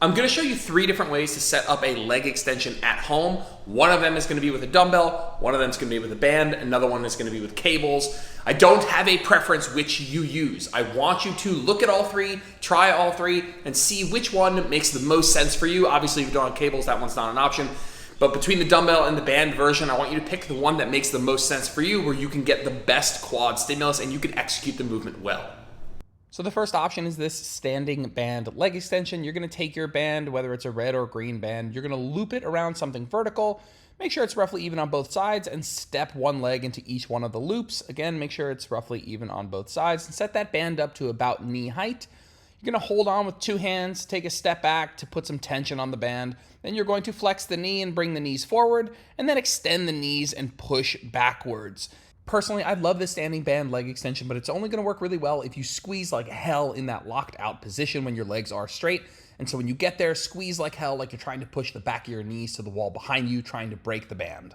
I'm going to show you 3 different ways to set up a leg extension at home. One of them is going to be with a dumbbell, one of them is going to be with a band, another one is going to be with cables. I don't have a preference which you use. I want you to look at all 3, try all 3, and see which one makes the most sense for you. Obviously, if you don't have cables, that one's not an option. But between the dumbbell and the band version, I want you to pick the one that makes the most sense for you, where you can get the best quad stimulus and you can execute the movement well. So the first option is this standing band leg extension. You're going to take your band, whether it's a red or green band, you're going to loop it around something vertical, make sure it's roughly even on both sides, and step one leg into each one of the loops. Again, make sure it's roughly even on both sides, and set that band up to about knee height. You're going to hold on with 2 hands, take a step back to put some tension on the band. Then you're going to flex the knee and bring the knees forward, and then extend the knees and push backwards. Personally, I love this standing band leg extension, but it's only going to work really well if you squeeze like hell in that locked out position when your legs are straight. And so when you get there, squeeze like hell, like you're trying to push the back of your knees to the wall behind you, trying to break the band.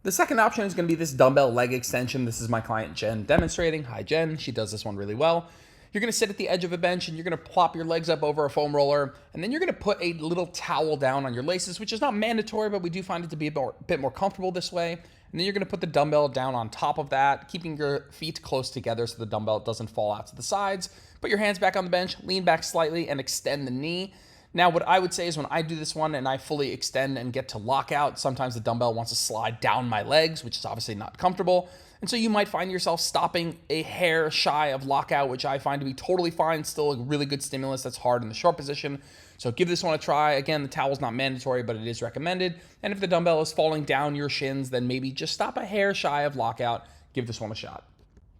The second option is going to be this dumbbell leg extension. This is my client Jen demonstrating. Hi Jen, she does this one really well. You're going to sit at the edge of a bench and you're going to plop your legs up over a foam roller, and then you're going to put a little towel down on your laces, which is not mandatory, but we do find it to be a bit more comfortable this way. And then you're going to put the dumbbell down on top of that, keeping your feet close together so the dumbbell doesn't fall out to the sides. Put your hands back on the bench, lean back slightly, and extend the knee. Now, what I would say is when I do this one and I fully extend and get to lockout, sometimes the dumbbell wants to slide down my legs, which is obviously not comfortable. And so you might find yourself stopping a hair shy of lockout, which I find to be totally fine, still a really good stimulus that's hard in the short position. So give this one a try. Again, the towel's not mandatory, but it is recommended. And if the dumbbell is falling down your shins, then maybe just stop a hair shy of lockout. Give this one a shot.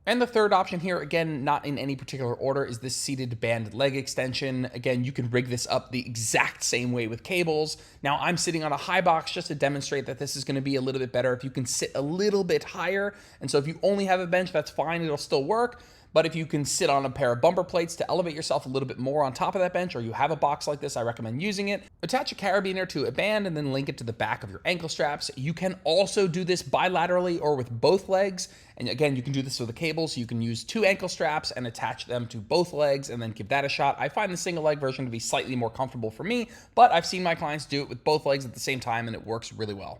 And the third option here, again, not in any particular order, is this seated band leg extension. Again, you can rig this up the exact same way with cables. Now, I'm sitting on a high box just to demonstrate that this is going to be a little bit better if you can sit a little bit higher. And so if you only have a bench, that's fine. It'll still work. But if you can sit on a pair of bumper plates to elevate yourself a little bit more on top of that bench, or you have a box like this, I recommend using it. Attach a carabiner to a band and then link it to the back of your ankle straps. You can also do this bilaterally or with both legs. And again, you can do this with a cable, so you can use 2 ankle straps and attach them to both legs and then give that a shot. I find the single leg version to be slightly more comfortable for me, but I've seen my clients do it with both legs at the same time and it works really well.